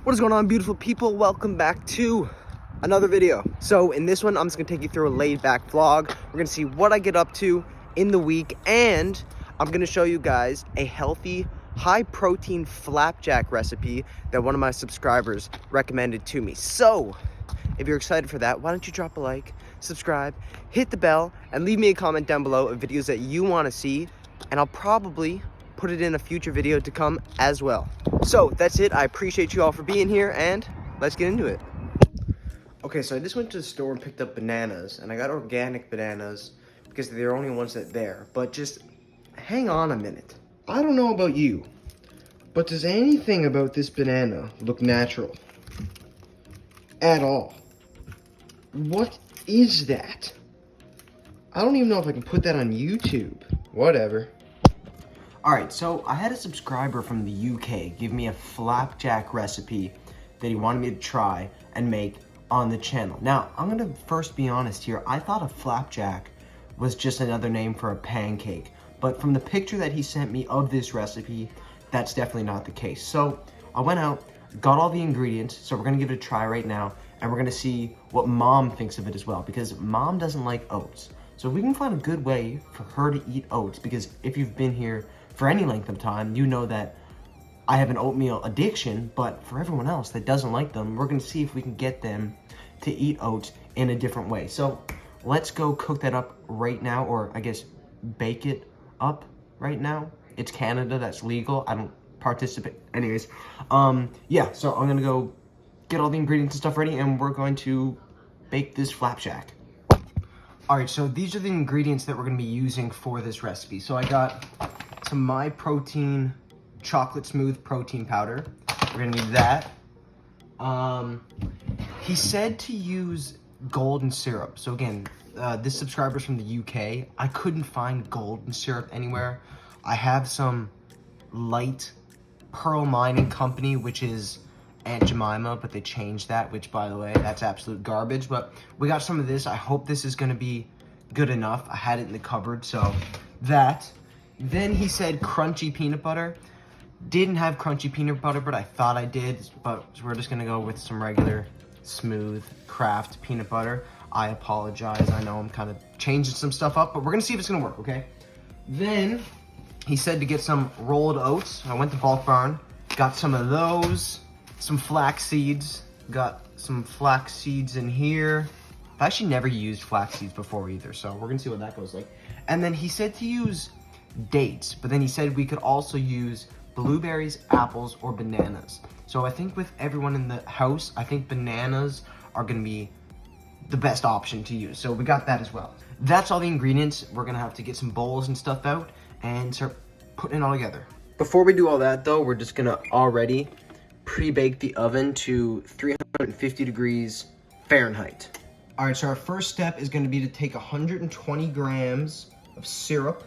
What is going on, beautiful people? Welcome back to another video. So in this one, I'm just gonna take you through a laid back vlog. We're gonna see what I get up to in the week, and I'm gonna show you guys a healthy, high protein flapjack recipe that one of my subscribers recommended to me. So if you're excited for that, why don't you drop a like, subscribe, hit the bell, and leave me a comment down below of videos that you wanna see, and I'll probably put it in a future video to come as well. So that's it. I appreciate you all for being here, and let's get into it. Okay, so I just went to the store and picked up bananas, and I got organic bananas because they're the only ones that are there. But just hang on a minute. I don't know about you, but does anything about this banana look natural? At all? What is that? I don't even know if I can put that on YouTube. Whatever. Alright, so I had a subscriber from the UK give me a flapjack recipe that he wanted me to try and make on the channel. Now, I'm gonna first be honest here. I thought a flapjack was just another name for a pancake, but from the picture that he sent me of this recipe, that's definitely not the case. So I went out, got all the ingredients, so we're gonna give it a try right now, and we're gonna see what Mom thinks of it as well, because Mom doesn't like oats. So if we can find a good way for her to eat oats, because if you've been here for any length of time, you know that I have an oatmeal addiction, but for everyone else that doesn't like them, we're gonna see if we can get them to eat oats in a different way. So let's go cook that up right now, or I guess bake it up right now. It's Canada, that's legal. I don't participate. Anyways, yeah, so I'm gonna go get all the ingredients and stuff ready, and we're going to bake this flapjack. All right, so these are the ingredients that we're gonna be using for this recipe. So I got some My Protein chocolate smooth protein powder. We're gonna need that. He said to use golden syrup. So again, this subscriber's from the UK. I couldn't find golden syrup anywhere. I have some light pearl mining company, which is Aunt Jemima, but they changed that, which, by the way, that's absolute garbage. But we got some of this. I hope this is gonna be good enough. I had it in the cupboard, so that. Then he said crunchy peanut butter. Didn't have crunchy peanut butter, but I thought I did. But we're just gonna go with some regular smooth Kraft peanut butter. I apologize. I know I'm kind of changing some stuff up, but we're gonna see if it's gonna work, okay? Then he said to get some rolled oats. I went to Bulk Barn, got some of those, some flax seeds. Got some flax seeds in here. I've actually never used flax seeds before either, so we're gonna see what that goes like. And then he said to use dates, but then he said we could also use blueberries, apples, or bananas. So I think with everyone in the house, I think bananas are gonna be the best option to use. So we got that as well. That's all the ingredients. We're gonna have to get some bowls and stuff out and start putting it all together. Before we do all that though, we're just gonna already pre-bake the oven to 350 degrees Fahrenheit. All right, so our first step is gonna be to take 120 grams of syrup,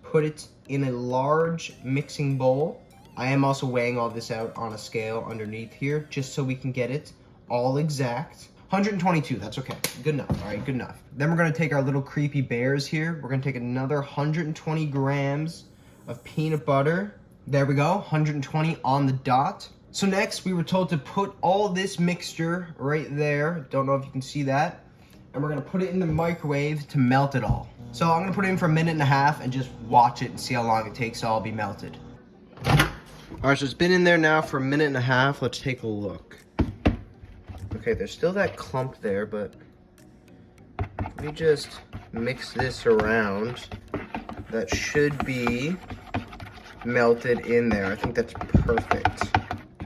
put it in a large mixing bowl. I am also weighing all this out on a scale underneath here, just so we can get it all exact. 122, that's okay, good enough, all right, good enough. Then we're gonna take our little creepy bears here. We're gonna take another 120 grams of peanut butter. There we go, 120 on the dot. So next, we were told to put all this mixture right there. Don't know if you can see that. And we're gonna put it in the microwave to melt it all. So I'm gonna put it in for a minute and a half and just watch it and see how long it takes to all be melted. All right, so it's been in there now for a minute and a half. Let's take a look. Okay, there's still that clump there, but let me just mix this around. That should be melted in there. I think that's perfect.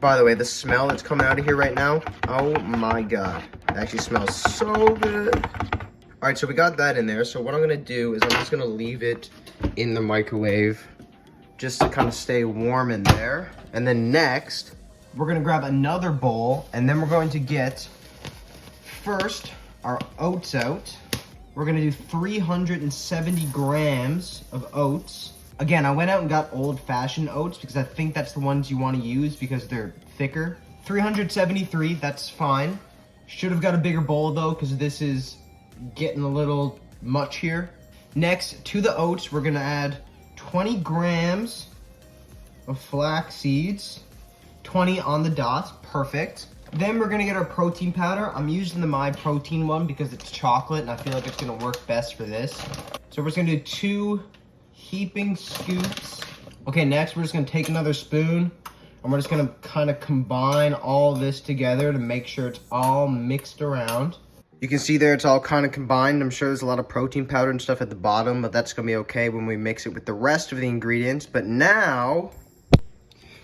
By the way, the smell that's coming out of here right now, oh my God. It actually smells so good. All right, so we got that in there. So what I'm gonna do is I'm just gonna leave it in the microwave just to kind of stay warm in there. And then next, we're gonna grab another bowl, and then we're going to get first our oats out. We're gonna do 370 grams of oats. Again, I went out and got old-fashioned oats because I think that's the ones you wanna use because they're thicker. 373, that's fine. Should have got a bigger bowl though, because this is getting a little much here. Next, to the oats, we're gonna add 20 grams of flax seeds. 20 on the dot, perfect. Then we're gonna get our protein powder. I'm using the My Protein one because it's chocolate and I feel like it's gonna work best for this. So we're just gonna do 2 heaping scoops. Okay, next we're just gonna take another spoon and we're just gonna kind of combine all this together to make sure it's all mixed around. You can see there it's all kind of combined. I'm sure there's a lot of protein powder and stuff at the bottom, but that's gonna be okay when we mix it with the rest of the ingredients. But now,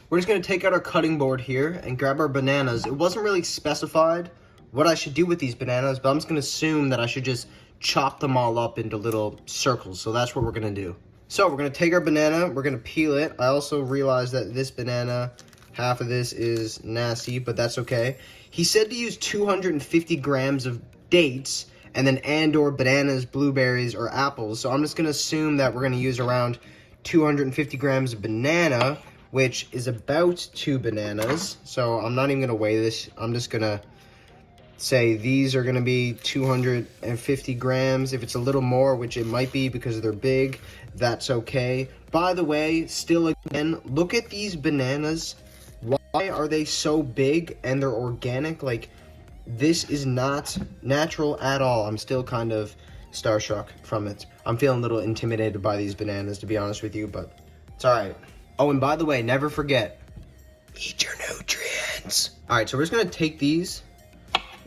we're just gonna take out our cutting board here and grab our bananas. It wasn't really specified what I should do with these bananas, but I'm just gonna assume that I should just chop them all up into little circles. So that's what we're gonna do. So we're gonna take our banana, we're gonna peel it. I also realized that this banana, half of this is nasty, but that's okay. He said to use 250 grams of dates and then or bananas, blueberries, or apples. So I'm just gonna assume that we're gonna use around 250 grams of banana, which is about 2 bananas. So I'm not even gonna weigh this. I'm just gonna say these are gonna be 250 grams. If it's a little more, which it might be because they're big, that's okay. By the way, still again, look at these bananas. Why are they so big and they're organic? Like, this is not natural at all. I'm still kind of starstruck from it. I'm feeling a little intimidated by these bananas, to be honest with you, but it's all right. Oh, and by the way, never forget, eat your nutrients. All right, so we're just gonna take these,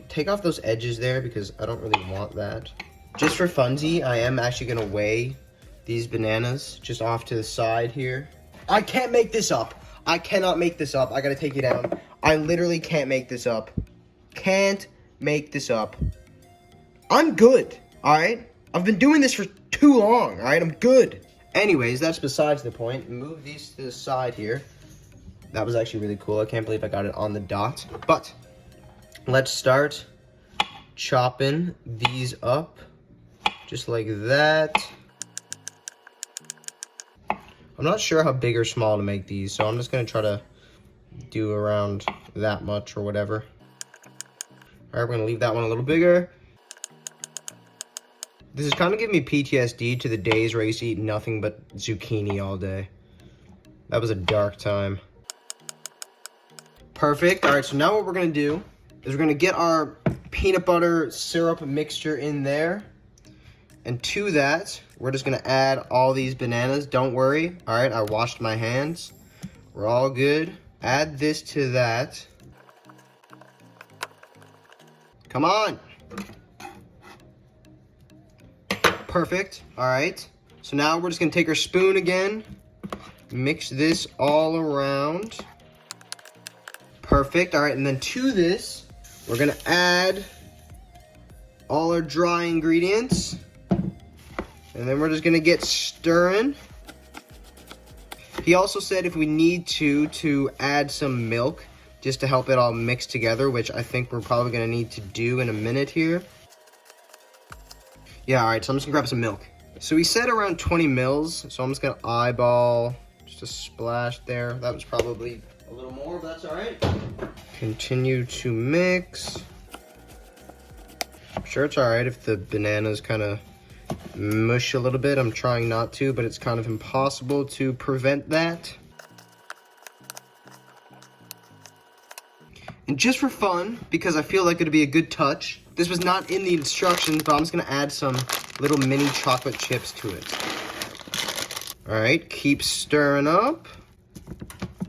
take off those edges there because I don't really want that. Just for funsies, I am actually gonna weigh these bananas just off to the side here. I can't make this up. I cannot make this up. I gotta take you down. I literally can't make this up. Can't make this up. I'm good, all right? I've been doing this for too long, all right? I'm good. Anyways, that's besides the point. Move these to the side here. That was actually really cool. I can't believe I got it on the dot. But let's start chopping these up just like that. I'm not sure how big or small to make these, so I'm just gonna try to do around that much or whatever. All right, we're gonna leave that one a little bigger. This is kind of giving me PTSD to the days where I used to eat nothing but zucchini all day. That was a dark time. Perfect. All right, so now what we're gonna do is we're gonna get our peanut butter syrup mixture in there. And to that, we're just gonna add all these bananas. Don't worry, all right, I washed my hands. We're all good. Add this to that. Come on. Perfect, all right. So now we're just gonna take our spoon again, mix this all around. Perfect, all right, and then to this, we're gonna add all our dry ingredients. And then we're just gonna get stirring. He also said if we need to add some milk just to help it all mix together, which I think we're probably gonna need to do in a minute here. Yeah, all right, so I'm just gonna grab some milk. So he said around 20 mils, so I'm just gonna eyeball just a splash there. That was probably a little more, but that's all right. Continue to mix. I'm sure it's all right if the bananas kind of mush a little bit. I'm trying not to, but it's kind of impossible to prevent that. And just for fun, because I feel like it'd be a good touch, this was not in the instructions, but I'm just gonna add some little mini chocolate chips to it. All right, keep stirring up.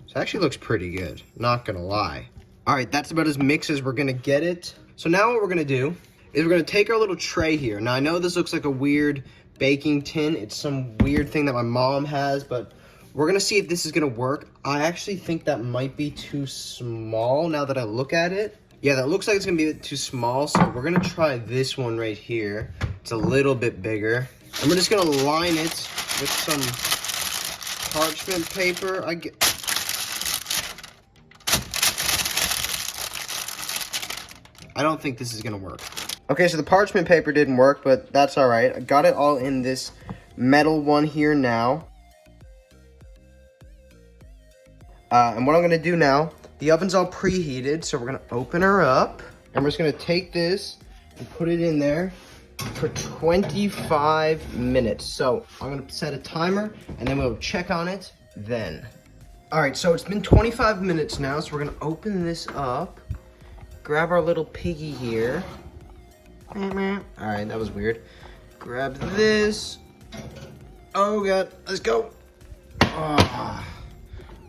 This actually looks pretty good, not gonna lie. All right, that's about as mixed as we're gonna get it. So now what we're gonna do is we're gonna take our little tray here. Now I know this looks like a weird baking tin. It's some weird thing that my mom has, but we're gonna see if this is gonna work. I actually think that might be too small now that I look at it. Yeah, that looks like it's gonna be a bit too small, so we're gonna try this one right here. It's a little bit bigger. And we're just gonna line it with some parchment paper. I don't think this is gonna work. Okay, so the parchment paper didn't work, but that's all right. I got it all in this metal one here now. And what I'm gonna do now, the oven's all preheated, so we're gonna open her up, and we're just gonna take this and put it in there for 25 minutes. So I'm gonna set a timer, and then we'll check on it then. All right, so it's been 25 minutes now, so we're gonna open this up. Grab our little piggy here. All right, that was weird. Grab this. Oh God, let's go.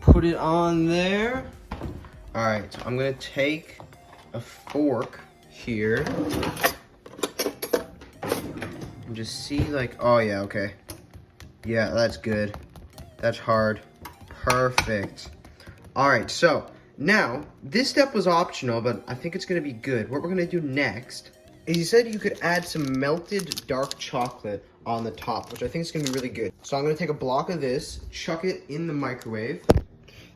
Put it on there. All right, so I'm gonna take a fork here and just see like, oh yeah, okay. Yeah, that's good. That's hard. Perfect. All right, so now this step was optional, but I think it's gonna be good. What we're gonna do next is you said you could add some melted dark chocolate on the top, which I think is gonna be really good. So I'm gonna take a block of this, chuck it in the microwave.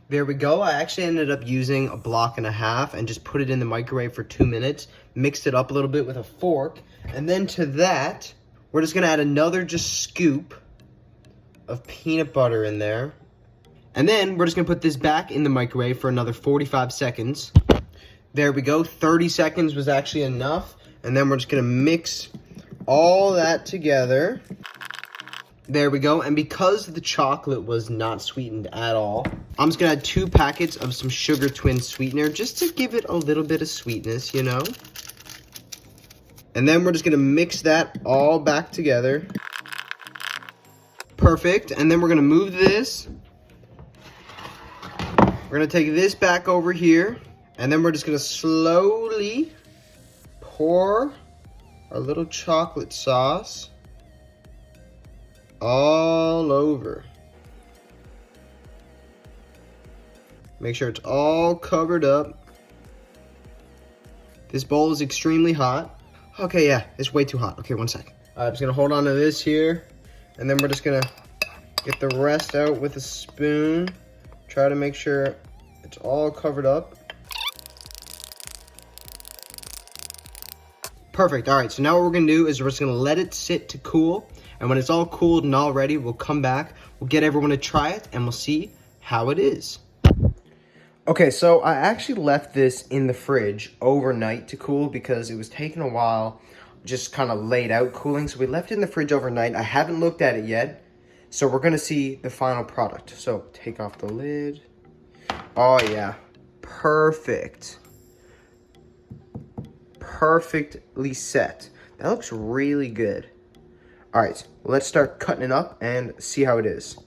There we go. I actually ended up using a block and a half and just put it in the microwave for 2 minutes, mixed it up a little bit with a fork, and then to that, we're just gonna add another just scoop of peanut butter in there. And then we're just gonna put this back in the microwave for another 45 seconds. There we go, 30 seconds was actually enough. And then we're just gonna mix all that together. There we go, and because the chocolate was not sweetened at all, I'm just gonna add 2 packets of some Sugar Twin sweetener just to give it a little bit of sweetness, you know? And then we're just gonna mix that all back together. Perfect, and then we're gonna move this. We're gonna take this back over here, and then we're just gonna slowly pour our little chocolate sauce all over. Make sure it's all covered up. This bowl is extremely hot. Okay, yeah, it's way too hot. Okay, 1 sec. I'm just gonna hold on to this here, and then we're just gonna get the rest out with a spoon. Try to make sure it's all covered up. Perfect. All right, so now what we're gonna do is we're just gonna let it sit to cool, and when it's all cooled and all ready, we'll come back, we'll get everyone to try it, and we'll see how it is. Okay, so I actually left this in the fridge overnight to cool because it was taking a while, just kind of laid out cooling, so we left it in the fridge overnight. I haven't looked at it yet, so we're gonna see the final product. So take off the lid. Oh yeah, perfect. Perfectly set. That looks really good. All right, let's start cutting it up and see how it is.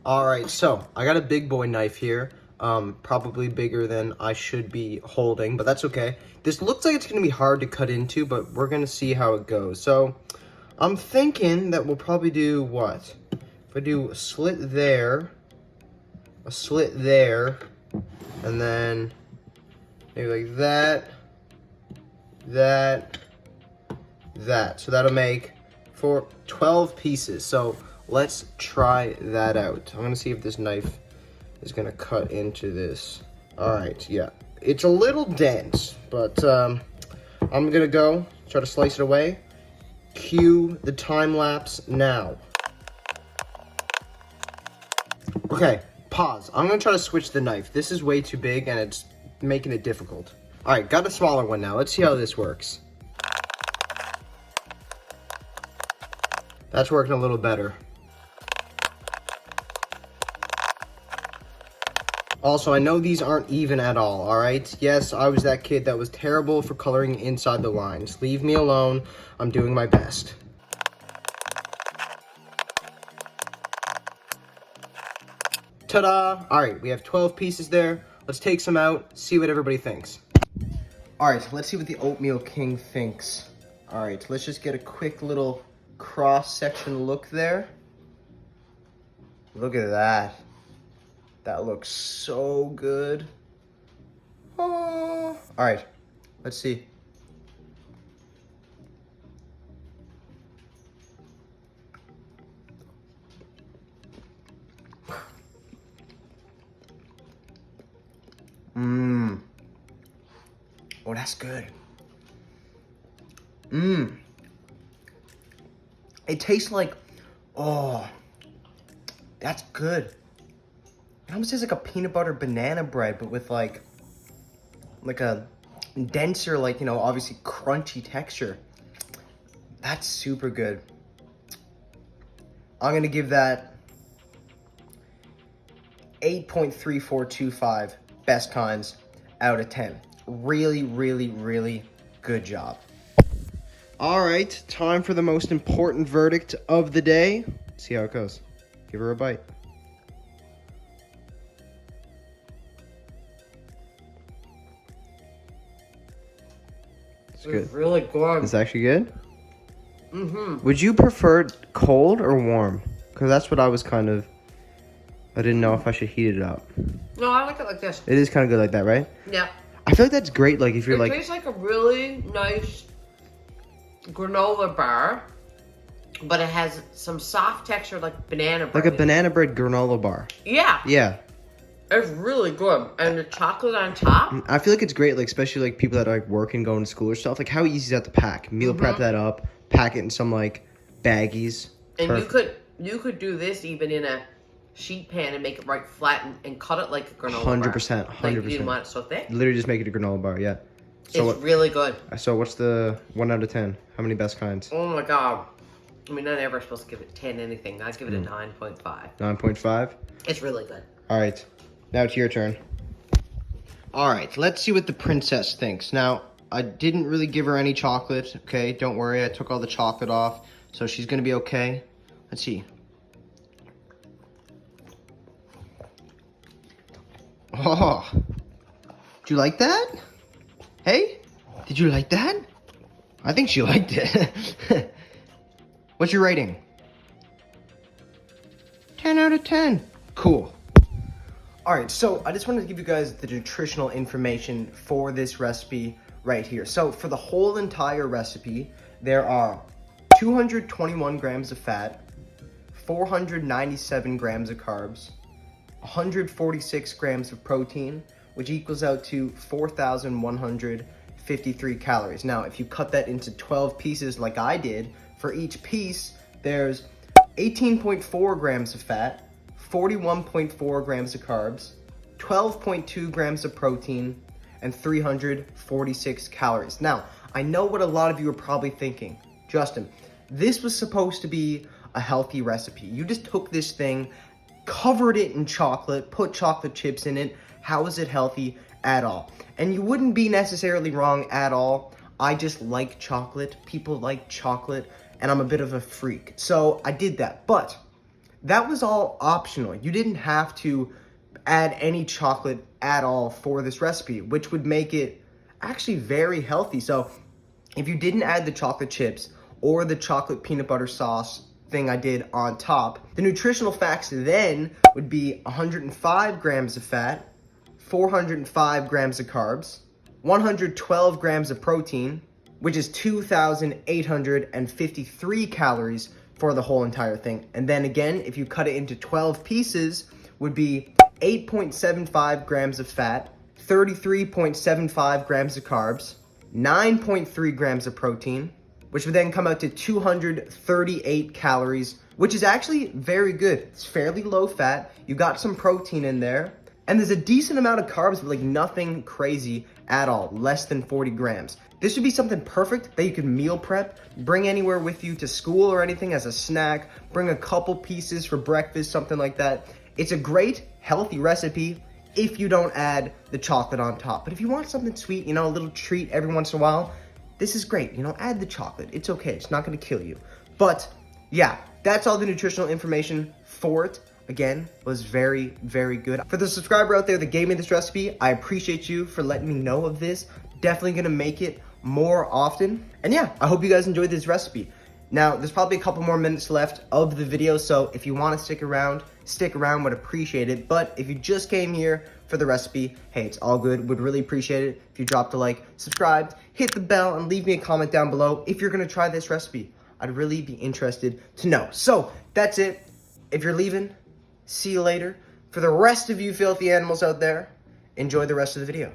All right, so I got a big boy knife here, probably bigger than I should be holding, but that's okay. This looks like it's gonna be hard to cut into, but we're gonna see how it goes. So I'm thinking that we'll probably do what? If I do a slit there, and then maybe like that. So that'll make 12 pieces. So let's try that out. I'm gonna see if this knife is gonna cut into this. All right, yeah. It's a little dense, but I'm gonna go try to slice it away. Cue the time lapse now. Okay, pause. I'm gonna try to switch the knife. This is way too big and it's making it difficult. All right, got a smaller one now. Let's see how this works. That's working a little better. Also, I know these aren't even at all right? Yes, I was that kid that was terrible for coloring inside the lines. Leave me alone. I'm doing my best. Ta-da! All right, we have 12 pieces there. Let's take some out, see what everybody thinks. All right, let's see what the Oatmeal King thinks. All right, let's just get a quick little cross-section look there. Look at that. That looks so good. Oh. All right, let's see. Oh, that's good. It tastes like, oh, that's good. It almost tastes like a peanut butter banana bread, but with like a denser, like, you know, obviously crunchy texture. That's super good. I'm gonna give that 8.3425 best kinds out of 10. Really, really, really good job. All right, time for the most important verdict of the day. Let's see how it goes. Give her a bite. It's good. It's really good. It's actually good? Mm-hmm. Would you prefer it cold or warm? Because that's what I was kind of... I didn't know if I should heat it up. No, I like it like this. It is kind of good like that, right? Yeah. I feel like that's great, like, if you're It tastes like a really nice granola bar, but it has some soft texture like banana bread. Like a banana bread granola bar. Yeah. Yeah. It's really good. And the chocolate on top. I feel like it's great, like, especially, like, people that are, like, working, going to school or stuff. Like, how easy is that to pack? Meal prep that up, pack it in some, like, baggies. And you could do this even in a sheet pan and make it right flat and cut it like a granola bar. 100%, 100%. Like you didn't want it so thick. Literally just make it a granola bar, yeah. So It's really good. So what's the 1 out of 10? How many best kinds? Oh my god. I mean, I'm never supposed to give it 10 anything. I'd give it a 9.5. 9.5? It's really good. All right. Now it's your turn. All right. Let's see what the princess thinks. Now, I didn't really give her any chocolate, okay? Don't worry. I took all the chocolate off, so she's going to be okay. Let's see. Oh. Did you like that? Hey? Did you like that? I think she liked it. What's your rating? 10 out of 10. Cool. Alright, so I just wanted to give you guys the nutritional information for this recipe right here. So for the whole entire recipe, there are 221 grams of fat, 497 grams of carbs, 146 grams of protein, which equals out to 4,153 calories. Now, if you cut that into 12 pieces like I did, for each piece, there's 18.4 grams of fat, 41.4 grams of carbs, 12.2 grams of protein, and 346 calories. Now, I know what a lot of you are probably thinking. Justin, this was supposed to be a healthy recipe. You just took this thing, covered it in chocolate, put chocolate chips in it. How is it healthy at all? And you wouldn't be necessarily wrong at all. I just like chocolate. People like chocolate, and I'm a bit of a freak. So I did that, but that was all optional. You didn't have to add any chocolate at all for this recipe, which would make it actually very healthy. So if you didn't add the chocolate chips or the chocolate peanut butter sauce thing I did on top, the nutritional facts then would be 105 grams of fat, 405 grams of carbs, 112 grams of protein, which is 2,853 calories for the whole entire thing. And then again, if you cut it into 12 pieces, would be 8.75 grams of fat, 33.75 grams of carbs, 9.3 grams of protein, which would then come out to 238 calories, which is actually very good. It's fairly low fat. You got some protein in there, and there's a decent amount of carbs, but like nothing crazy at all, less than 40 grams. This would be something perfect that you could meal prep, bring anywhere with you to school or anything as a snack, bring a couple pieces for breakfast, something like that. It's a great, healthy recipe if you don't add the chocolate on top. But if you want something sweet, you know, a little treat every once in a while, this is great. You know, add the chocolate. It's okay. It's not going to kill you. But yeah, that's all the nutritional information for it. Again, was very, very good. For the subscriber out there that gave me this recipe, I appreciate you for letting me know of this. Definitely going to make it more often. And yeah, I hope you guys enjoyed this recipe. Now, there's probably a couple more minutes left of the video, so if you want to stick around, would appreciate it. But if you just came here for the recipe, hey, it's all good. Would really appreciate it if you dropped a like, subscribed, hit the bell, and leave me a comment down below if you're going to try this recipe. I'd really be interested to know. So, that's it. If you're leaving, see you later. For the rest of you filthy animals out there, enjoy the rest of the video.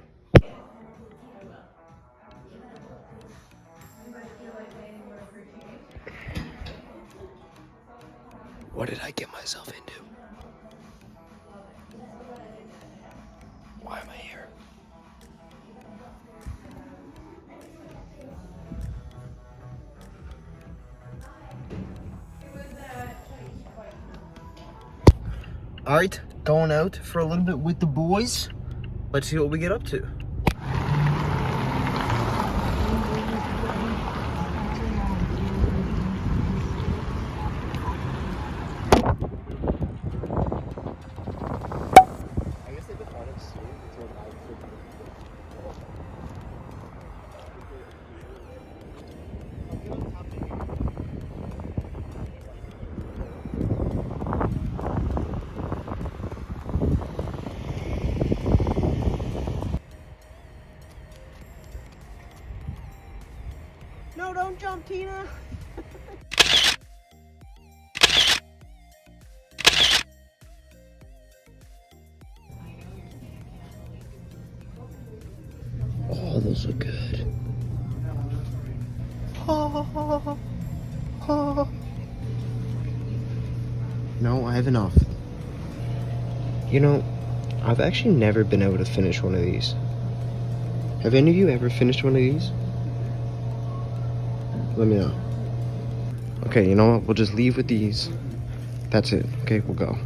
What did I get myself into? Why am I here? All right, going out for a little bit with the boys. Let's see what we get up to. No, don't jump, Tina. Oh, those look good. No, I have enough. You know, I've actually never been able to finish one of these. Have any of you ever finished one of these? Let me know. Okay, you know what? We'll just leave with these. That's it. Okay, we'll go.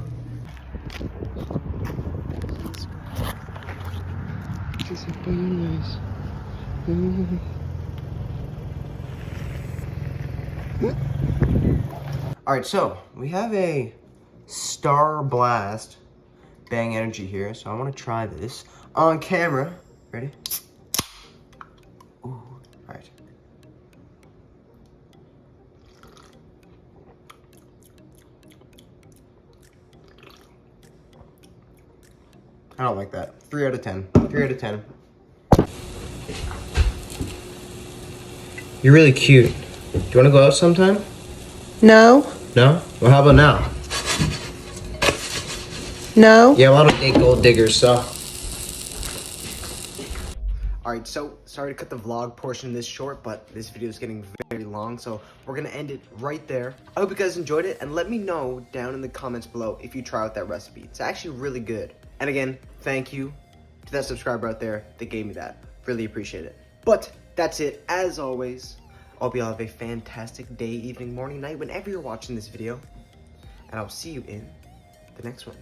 This is bananas. Alright, so we have a Star Blast Bang Energy here, so I want to try this on camera. Ready? Ooh, alright. I don't like that. 3 out of 10. 3 out of 10. You're really cute. Do you want to go out sometime? No. No? Well, how about now? No. Yeah, well, I don't date gold diggers, so. Alright, so sorry to cut the vlog portion of this short, but this video is getting very long, so we're going to end it right there. I hope you guys enjoyed it, and let me know down in the comments below if you try out that recipe. It's actually really good. And again, thank you to that subscriber out there that gave me that. Really appreciate it. But that's it, as always. I hope you all have a fantastic day, evening, morning, night, whenever you're watching this video. And I'll see you in the next one.